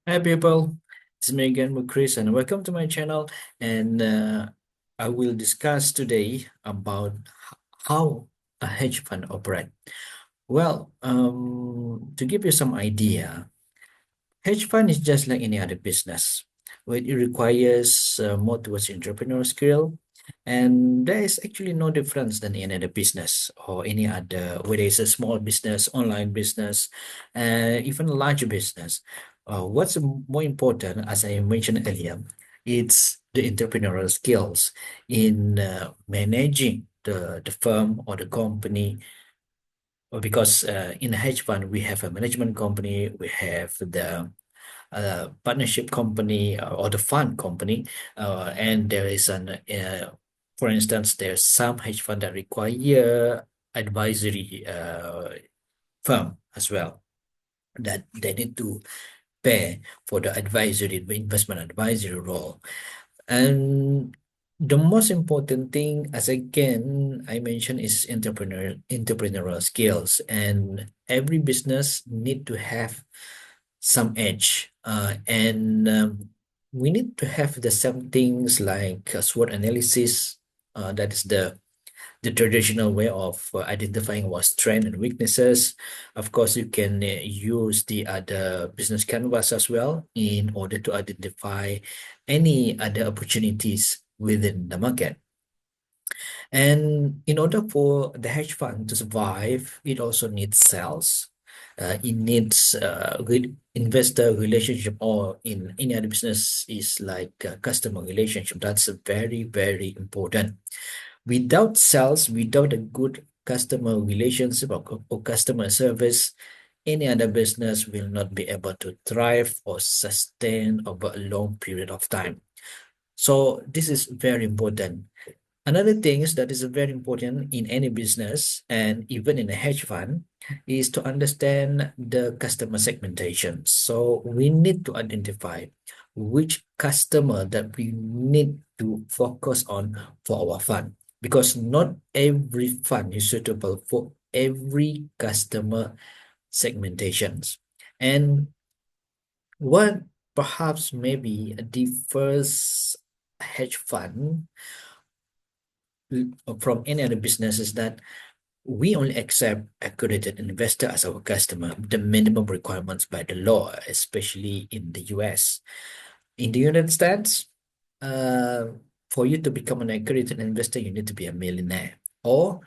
Hi people, it's me again with Chris and welcome to my channel, and I will discuss today about how a hedge fund operate. Well, to give you some idea, hedge fund is just like any other business. It requires more towards entrepreneurial skill, and there is actually no difference than any other business or any other, whether it's a small business, online business, even a large business. What's more important, as I mentioned earlier, it's the entrepreneurial skills in managing the firm or the company. Because in a hedge fund, we have a management company, we have the partnership company or the fund company, and there is for instance, there's some hedge fund that require advisory firm as well, that they need to pay for the investment advisory role. And the most important thing, as again I mentioned, is entrepreneurial skills, and every business need to have some edge, and we need to have the some things like SWOT analysis. That is the traditional way of identifying what strengths and weaknesses. Of course, you can use the other business canvas as well in order to identify any other opportunities within the market. And in order for the hedge fund to survive, it also needs sales. It needs investor relationship, or in any other business is like customer relationship. That's a very, very important. Without sales, without a good customer relationship or customer service, any other business will not be able to thrive or sustain over a long period of time. So this is very important. Another thing is that is very important in any business and even in a hedge fund is to understand the customer segmentation. So we need to identify which customer that we need to focus on for our fund, because not every fund is suitable for every customer segmentations. And what perhaps maybe differs hedge fund from any other business is that we only accept accredited investor as our customer, the minimum requirements by the law, especially in the US. In the United States, uh, for you to become an accredited investor, you need to be a millionaire, or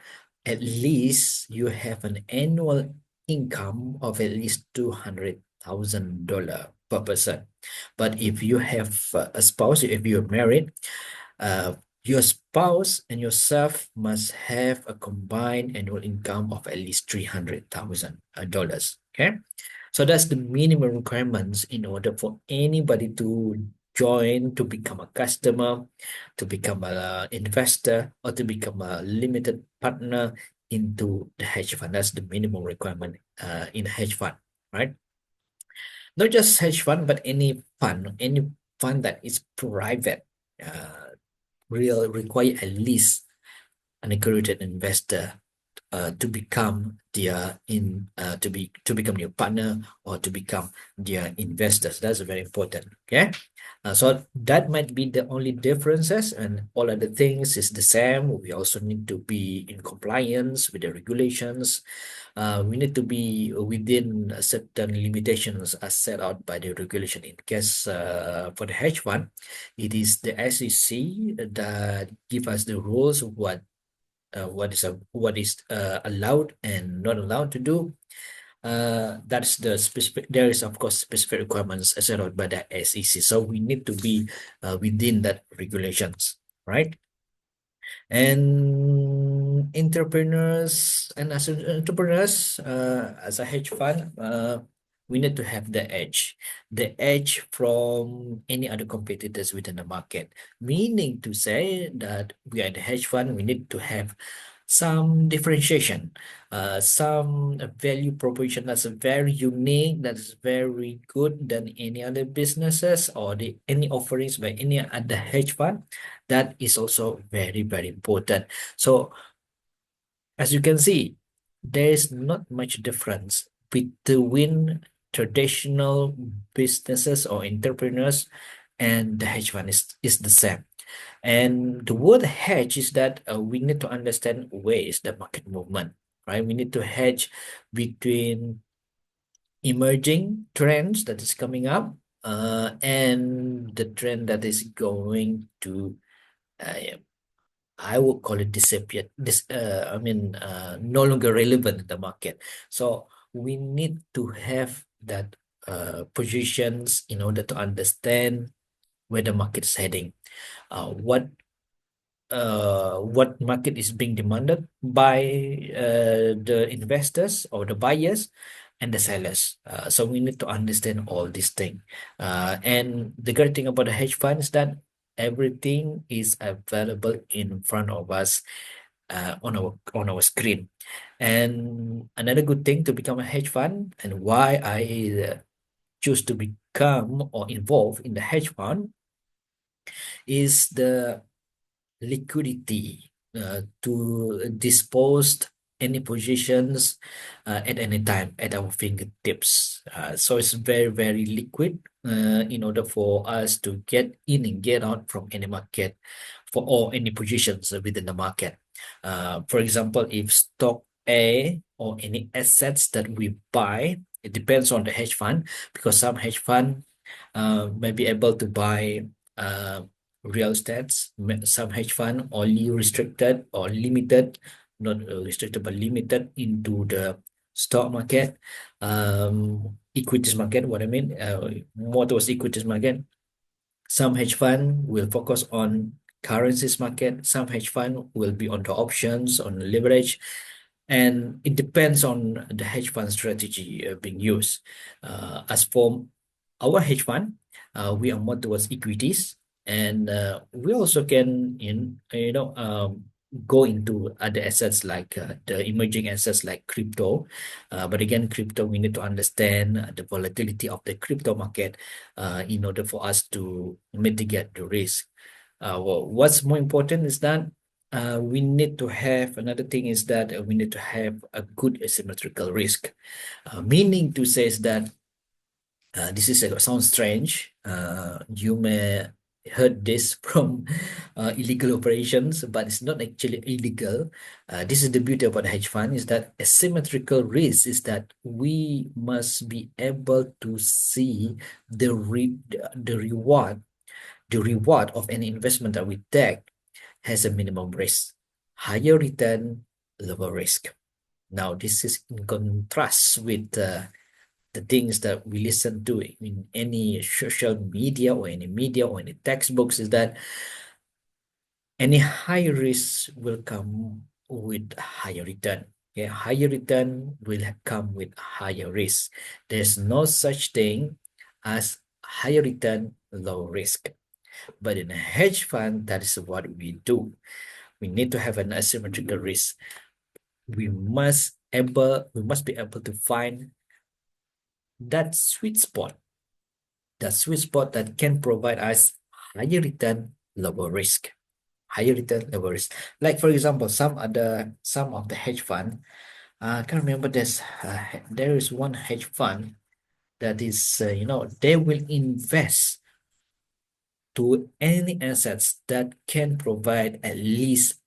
at least you have an annual income of at least $200,000 per person. But if you have a spouse, if you're married, uh, your spouse and yourself must have a combined annual income of at least $300,000. Okay, so that's the minimum requirements in order for anybody to join, to become a customer, to become an investor, or to become a limited partner into the hedge fund. That's the minimum requirement in a hedge fund, right? Not just hedge fund, but any fund that is private. Will require at least an accredited investor to become their to become your partner or to become their investors. That's very important. Okay, so that might be the only differences, and all other things is the same. We also need to be in compliance with the regulations. We need to be within certain limitations as set out by the regulation. In case for the hedge fund, it is the SEC that give us the rules of what is allowed and not allowed to do. That's the specific. There is of course specific requirements set out by the SEC. So we need to be within that regulations, right? And entrepreneurs and as entrepreneurs, as a hedge fund, we need to have the edge from any other competitors within the market. Meaning to say that we are the hedge fund, we need to have some differentiation, some value proposition that's very unique, that's very good than any other businesses or any offerings by any other hedge fund. That is also very, very important. So as you can see, there is not much difference between traditional businesses or entrepreneurs, and the hedge fund is the same. And the word hedge is that we need to understand where is the market movement, right? We need to hedge between emerging trends that is coming up and the trend that is going to uh, I would call it disappear. No longer relevant in the market. So we need to have that positions in order to understand where the market is heading, what market is being demanded by the investors or the buyers and the sellers. So we need to understand all these things. And the great thing about the hedge fund is that everything is available in front of us on our screen. And another good thing to become a hedge fund and why I choose to become or involve in the hedge fund is the liquidity to dispose any positions at any time at our fingertips. So it's very, very liquid in order for us to get in and get out from any market for all any positions within the market. For example, if stock A or any assets that we buy, it depends on the hedge fund because some hedge fund may be able to buy uh, real estates. Some hedge fund only restricted or limited, not restricted but limited into the stock market, equities market. What I mean, more towards equities market. Some hedge fund will focus on currencies market. Some hedge fund will be on the options, on the leverage, and it depends on the hedge fund strategy being used. As for our hedge fund, we are more towards equities, and we also can go into other assets like the emerging assets like crypto. But again, crypto, we need to understand the volatility of the crypto market in order for us to mitigate the risk. Well, what's more important is that we need to have another thing is that we need to have a good asymmetrical risk, meaning to say is that this is sounds strange. You may heard this from illegal operations, but it's not actually illegal. This is the beauty about a hedge fund is that asymmetrical risk is that we must be able to see the reward, the reward of any investment that we take has a minimum risk, higher return, lower risk. Now, this is in contrast with the things that we listen to in any social media or any media or any textbooks is that any high risk will come with higher return. Okay, higher return will come with higher risk. There's no such thing as higher return, low risk. But in a hedge fund, that is what we do. We need to have an asymmetrical risk. We must be able to find that sweet spot, that can provide us higher return, lower risk. Higher return, lower risk. Like for example, some of the hedge fund, I can't remember there is one hedge fund that is they will invest to any assets that can provide at least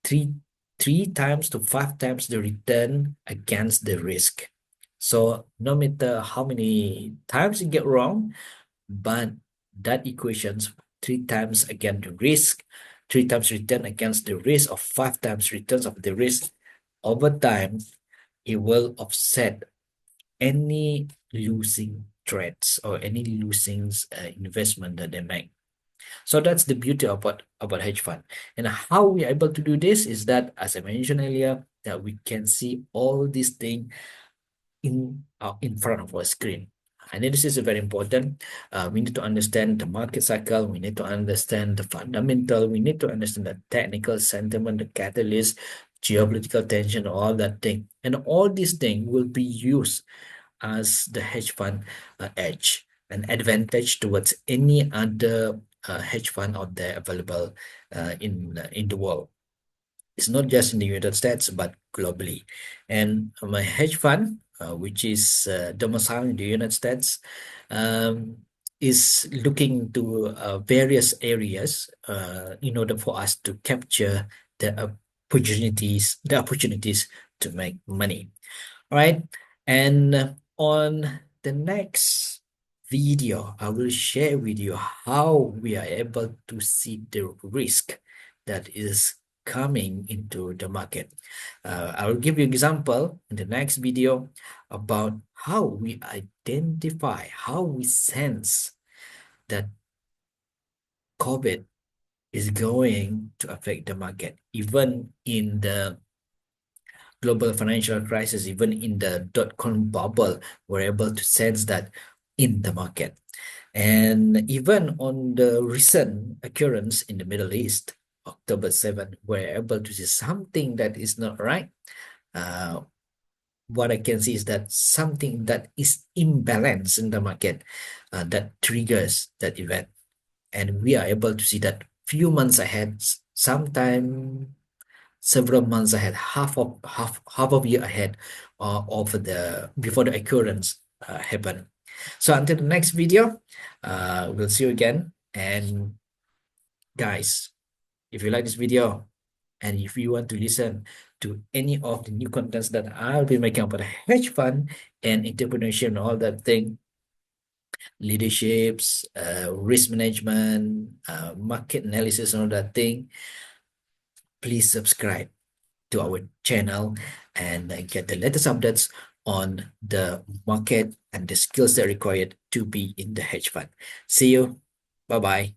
three three times to five times the return against the risk. So no matter how many times you get wrong, but that equations three times against the risk, three times return against the risk of five times returns of the risk, over time, it will offset any losing trades or any losing investment that they make. So that's the beauty about hedge fund. And how we are able to do this is that, as I mentioned earlier, that we can see all these things in front of our screen. And this is very important. We need to understand the market cycle. We need to understand the fundamental. We need to understand the technical sentiment, the catalyst, geopolitical tension, all that thing. And all these things will be used as the hedge fund edge, an advantage towards any other hedge fund out there available in the world. It's not just in the United States, but globally. And my hedge fund, which is domiciled in the United States, um, is looking to various areas in order for us to capture the opportunities to make money. All right. And on the next video, I will share with you how we are able to see the risk that is coming into the market. I will give you example in the next video about how we identify, how we sense that COVID is going to affect the market, even in the global financial crisis, even in the dot-com bubble, we're able to sense that in the market. And even on the recent occurrence in the Middle East, October 7th, we're able to see something that is not right. Uh, what I can see is that something that is imbalance in the market that triggers that event. And we are able to see that few months ahead, sometime several months ahead, half of year ahead of the before the occurrence happen. So until the next video, we'll see you again. And guys, if you like this video and if you want to listen to any of the new contents that I'll be making about hedge fund and entrepreneurship and all that thing, leaderships, risk management, market analysis and all that thing, please subscribe to our channel and get the latest updates on the market and the skills that are required to be in the hedge fund. See you. Bye bye.